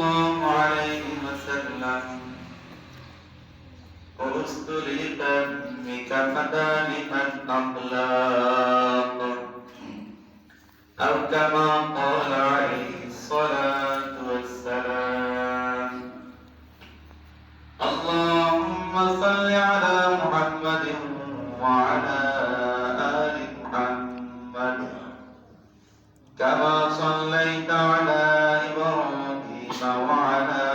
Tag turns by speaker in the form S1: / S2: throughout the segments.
S1: الله عليه وسلم أستريت بكفتان الأخلاق أو كما قال عليه الصلاة والسلام اللهم صل على محمد وعلى آل محمد كما صليت على إبراهيم وعلى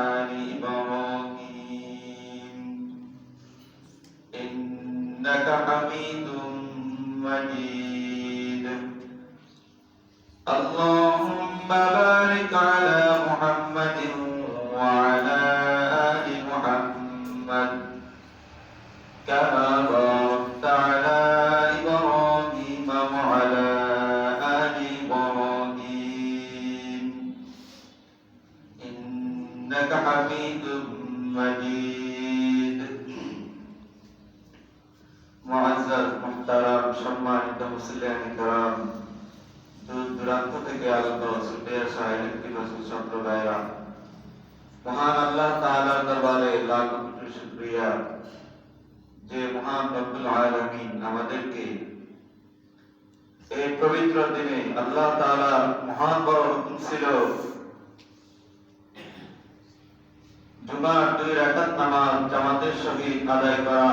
S1: آل إبراهيم إنك حميد مجيد اللهم بارك على محمد وعلى آل محمد كما باركت على إبراهيم وعلى آل إبراهيم إنك حميد مجيد معزز محترم সম্মানিত মুসলিম کرام দূর দূরান্ত থেকে আগত ছুটে আসা সম্প্রদায়েরা মহান আল্লাহ তাআলার দরবারে লাখ কোটি শুকরিয়া যে মহান রব্বুল আলামিন আমাদেরকে এই পবিত্র দিনে আল্লাহ তাআলা মহান বড় হুকুম ছিল জুমার 2 রাকাত নামাজ জামাতের সহিত আদায় করা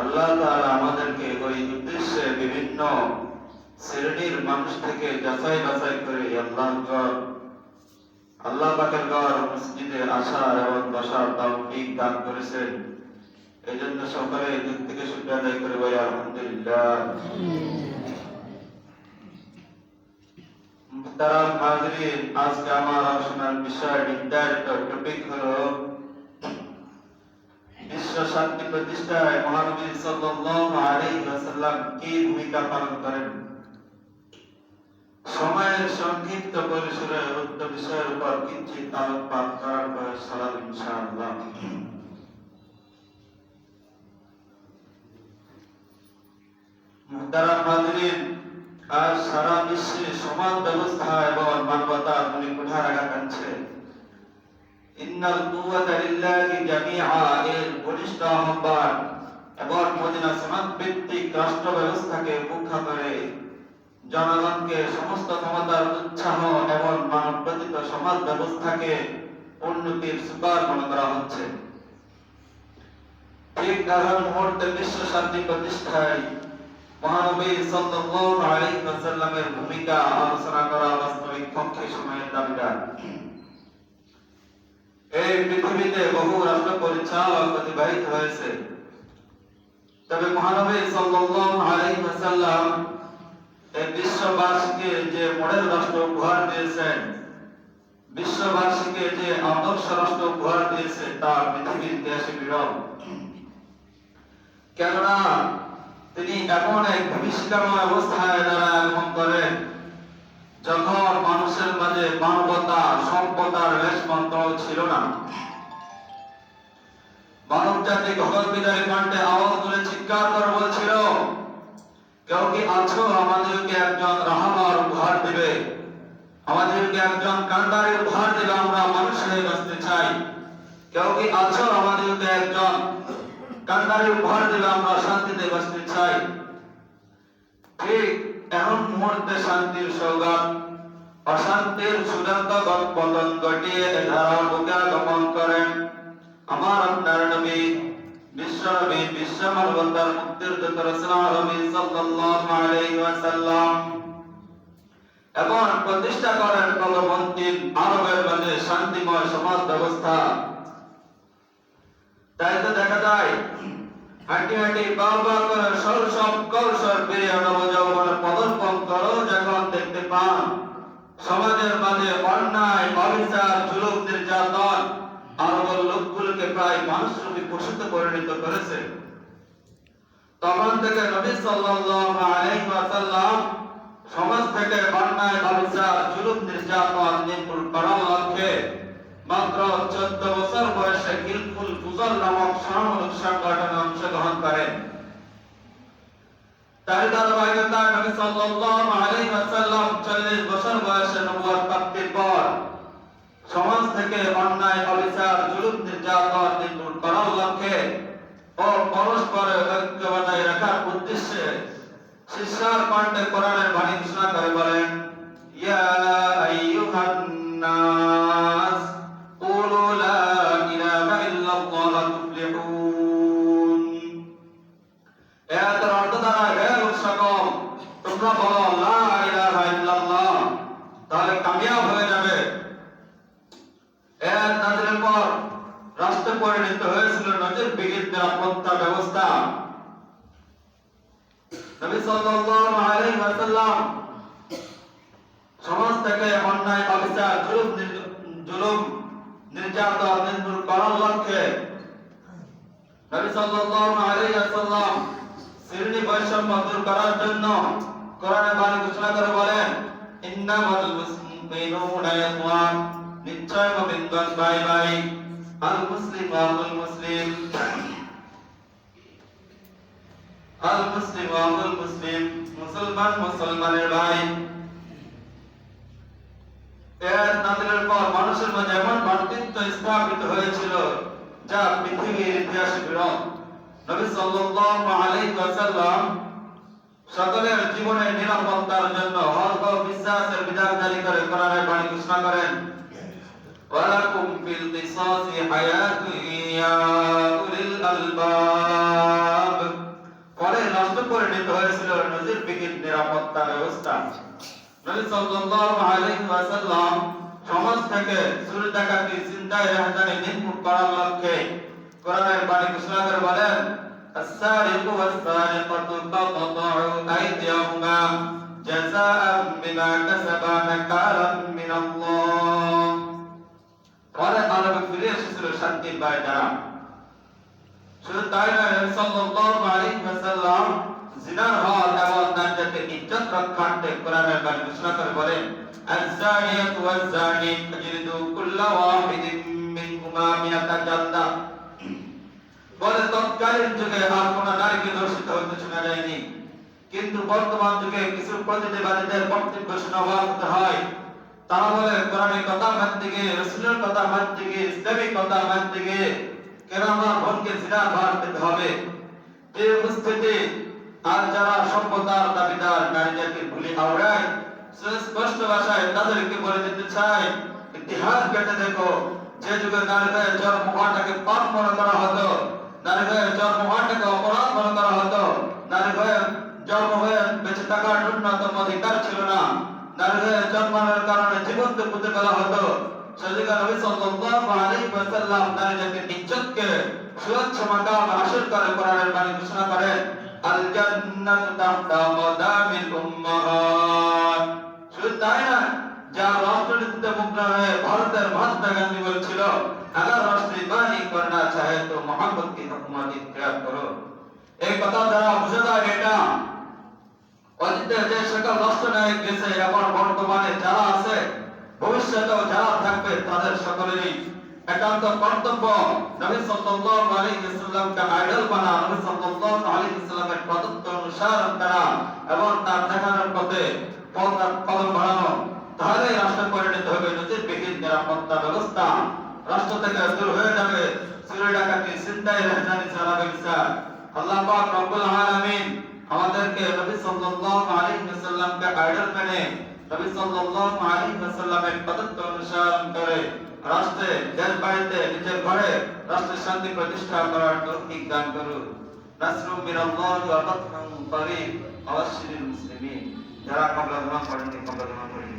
S1: আল্লাহ তাআলা আমাদেরকে ওই উদ্দেশ্যে বিভিন্ন শ্রেণীর মানুষ থেকে যাচাই বাছাই করে আল্লাহ পাকের ঘর মসজিদে আসার এবং বসার তৌফিক দান করেছেন। এজন্য সকলে দিল থেকে শুকরিয়া আদায় করে বলি আলহামদুলিল্লাহ। মুহতারাম হাজিরিন, আজকে আমার আলোচনার বিষয় নির্ধারিত টপিক হলো বিশ্ব শান্তি প্রতিষ্ঠায় মহানবী সাল্লাল্লাহু আলাইহি ওয়াসাল্লাম কি ভূমিকা পালন করেন। সময়ের সংক্ষিপ্ত পরিসরে উক্ত বিষয়ের উপর কিঞ্চিত আলোকপাত করার পরে সালাম ইনশাআল্লাহ। মুহতারাম হাজিরিন, আজ সারা বিশ্বে সমাজ ব্যবস্থা এবং মানবতার মূলে কুঠারাঘাত আনছে। ইন্নাল কুওয়াতা লিল্লাহি জামিআ এর ঘনিষ্ঠ আহ্বান এবং মদিনা সমাজ ভিত্তিক রাষ্ট্র ব্যবস্থাকে উপেক্ষা করে জনগণকে সমস্ত ক্ষমতার উৎসাহ এবং মানব প্রতীত সমাজ ব্যবস্থাকে উন্নতির সুপার মনে করা হচ্ছে। ঠিক আগাম মুহূর্তে বিশ্ব শান্তি প্রতিষ্ঠায় মহানবী সাল্লাল্লাহু আলাইহি ওয়াসাল্লামের ভূমিকা আলোচনা করা বাস্তবিক পক্ষে সময়ের দাবিদার। এই পৃথিবীতে বহু রাষ্ট্র পরিচালক অতিবাহিত হয়েছে, তবে মহানবী সাল্লাল্লাহু আলাইহি ওয়াসাল্লাম এই বিশ্ববাসীকে যে মডেল রাষ্ট্র উপহার দিয়েছেন, বিশ্ববাসীকে যে আদর্শ রাষ্ট্র উপহার দিয়েছে তা পৃথিবীর ইতিহাসে বিরল। কেননা তিনি এমন এক ভবিষ্যৎময় অবস্থায় দ্বারা আগমন করেন যখন মানুষের মাঝে মানবতা সভ্যতার লেশমাত্র ছিল না। মানব জাতি ঘটক বিদায় কণ্ঠে আওয়াজ তুলে চিৎকার করে বলছিল, কেউ কি আছো আমাদেরকে একজন রাহবার উপহার দিবে, আমাদেরকে একজন কান্ডারি উপহার দিবে, আমরা মানুষ হয়ে বাঁচতে চাই। কেউ কি আছো আমাদেরকে একজন কান্ডারি উপহার দিবে, আমরা শান্তিতে বাঁচতে চাই। ঠিক এমন মুহূর্তে শান্তির সৌগাত অশান্তির চূড়ান্ত পতন ঘটিয়ে এ ধারার বুকে আগমন করেন আমার আপনার নবী বিশ্বনবী বিশ্ব মানবতার মুক্তির দূত রাসূলুল্লাহ সাল্লাল্লাহু আলাইহি ওয়াসাল্লাম এবং প্রতিষ্ঠা করেন ভগবন্তীর আরবের মাঝে শান্তিময় সমাজ ব্যবস্থা। তাই তো দেখা যায় হাঁটি হাঁটি বাবা করে সব কৌশল পেরিয়ে নবযৌবনের পদার্পণ করো যখন দেখতে পান সমাজের মাঝে অন্যায় অবিচার জুলুম নির্যাতন আরবের লোকগুলোকে প্রায় মানুষরূপী পশুতে পরিণত করেছে, তখন থেকে নবী সাল্লাল্লাহু আলাইহি ওয়াসাল্লাম সমাজ থেকে অন্যায় অবিচার জুলুম নির্যাতন নির্মূল করার লক্ষ্যে মাত্র 14 বছর বয়সে হিলফুল ফুজল নামক সামরিক সংগঠনে অংশগ্রহণ করেন। তার ধারাবাহিকতায় নবী সাল্লাল্লাহু আলাইহি ওয়াসাল্লাম 40 বছর বয়সে নবুয়ত প্রাপ্তির পর সমাজ থেকে অন্যায় অবিচার জুলুম নির্যাতন নির্মূল করার লক্ষ্যে ও পরস্পরের ঐক্য বজায় রাখার উদ্দেশ্যে শিষ্যার কণ্ঠে কোরআনের বাণী ঘোষণা করে বলেন, ইয়া আইয়ুহান নাস কুলু লা ইলাহা ইল্লাল্লাহ তুফলিহুন। এর অর্থ দ্বারা হে লোক সকল, তোমরা বলো লা ইলাহা ইল্লাল্লাহ, তাহলে কামিয়াব হয়ে যাবে। এর নাযিলের পর রাষ্ট্রে পরিণত হয়েছিল নজিরবিহীন নিরাপত্তা ব্যবস্থা। নবী সাল্লাল্লাহু আলাইহি ওয়াসাল্লাম সমাজ থেকে অন্যায় অবিচার জুলুম নির্যাতন নির্মূল করার লক্ষ্যে নবী সাল্লাল্লাহু আলাইহি ওয়াসাল্লাম শ্রেণী বৈষম্য দূর করার জন্য কোরআনে বাণী ঘোষণা করে বলেন, ইন্নামাল মুসলিমুনা ইখওয়ান, নিশ্চয় মুমিনগণ ভাই ভাই, আল মুসলিম আল মুসলিম, আল মুসলিম আল মুসলিম, মুসলমান মুসলমানের ভাই। এর নাযিলের পর মানুষের মাঝে এমন ভ্রাতৃত্ব স্থাপিত হয়েছিল যা পৃথিবীর ইতিহাসে বিরল। নবী সাল্লাল্লাহু আলাইহি ওয়াসাল্লাম সকলের জীবনের নিরাপত্তার জন্য হক ও বিশ্বাসের বিধান জারি করে কোরআনের বাণী ঘোষণা করেন, ওয়ালাকুম ফিল কিসাসি হায়াতুন ইয়া উলিল আলবাব। পরে নষ্ট পরিণত হয়েছিল নজিরবিহীন নিরাপত্তা ব্যবস্থা। নবী সাল্লাল্লাহু আলাইহি ওয়াসাল্লাম সমাজ থেকে চুরি ডাকাতি ছিনতাই রাহাজানি নির্মূল করার লক্ষ্যে কোরআনের বাণী ঘোষণা করে বলেন, আস-সারিকু ওয়াস-সারিকাতু ফাকতাউ আইদিয়াহুমা জাযাআন বিমা কাসাবা নাকালাম মিনাল্লাহ। পরে আরবে ফিরে এসেছিল শান্তির বায়নারা। শুধু তাই নয়, নবী সাল্লাল্লাহু আলাইহি ওয়াসাল্লাম জিনার হদ এবং নাজাতের ইজ্জত রক্ষার্থে কোরআনের বাণী ঘোষণা করে বলেন, আয-যানিয়াতু ওয়াজ-যানি ফাজলিদু কুল্লা ওয়াহিদিন মিনহুমা মিয়াতা জালদা। বলে তৎকালীন যুগে আর কোন নারীকে ধর্ষিত হতে শোনা যায়নি, কিন্তু বর্তমান যুগে কিছু প্রতিবাদীদের বক্তব্য শোনা হতে হয়। তারা বলে কোরআনের কথা মানতে গিয়ে, রাসূলের কথা মানতে গিয়ে, ইসলামী কথা মানতে গিয়ে কেন আমার বোনকে জিনার ভার পেতে হবে? যে উপস্থিতি আর যারা সভ্যতার দাবিদার নারীদেরকে ভুলে আওড়ায়, স্পষ্ট ভাষায় তাদেরকে বলে দিতে চায়, ইতিহাস ঘেঁটে দেখো, যে যুগে নারীদের জন্ম হওয়াটাকে পাপ মনে করা হতো, নারীদের জন্ম হওয়াটাকে অপরাধ মনে করা হতো, নারীদের জন্ম হয়ে বেঁচে থাকার ন্যূনতম অধিকার ছিল না, নারীদের জন্মানোর কারণে জীবন পুঁতে ফেলা হতো, সেদিকে নবী সাল্লাল্লাহু আলাইহি ওয়াসাল্লাম নারীদের ইজ্জতকে সুরক্ষ মাকাম হাসিল করে কোরআনের বাণী ঘোষণা করেন, আল জান্নাতু তাহতা মাদামিল উম্মাহাত। শুধু তাই না, যার রাষ্ট্রনীতিতে মুগ্ধ হয়ে ভারতের মহাত্মা গান্ধী বলেছিল, अगर राष्ट्र बानी करना चाहे तो मोहब्बत की हुकूमत इख्तियार करो। এই কথা দ্বারা বোঝা যায় এটা অতীতে যে সকল রাষ্ট্রনায়ক গেছে এবং বর্তমানে যারা আছে, ভবিষ্যতেও যারা থাকবে, তাদের সকলেরই একান্ত কর্তব্য নবী সাল্লাল্লাহু আলাইহি ওয়াসাল্লামকে আইডল বানা, নবী সাল্লাল্লাহু আলাইহি ওয়াসাল্লামের পদত্ব অনুসরণ করা এবং তার দেখানোর পথে কদম বাড়ানো। তাহলে রাষ্ট্র পরিণত হবে নজিরবিহীন নিরাপত্তা ব্যবস্থা। রাষ্ট্র থেকে দূর হয়ে যাবে চুরি ডাকাতি ছিনতাই রাহাজানি চালাবে বিচার। আল্লাহ পাক রব্বুল আলামিন আমাদেরকে নবী সাল্লাল্লাহু আলাইহি ওয়াসাল্লামকে আইডল মেনে নবী সাল্লাল্লাহু আলাইহি ওয়াসাল্লামের পদত্ব অনুসরণ করে রাষ্ট্রে, দেশ বাড়িতে, নিজের ঘরে রাষ্ট্রের শান্তি প্রতিষ্ঠা করার তৌফিক দান করুন। নাসরুম মিনাল্লাহি ওয়া ফাতহুন করিব। আবাশশিরিল মুসলিমিন। যারা কবলা গ্রহণ করেন, কবলা গ্রহণ করেন।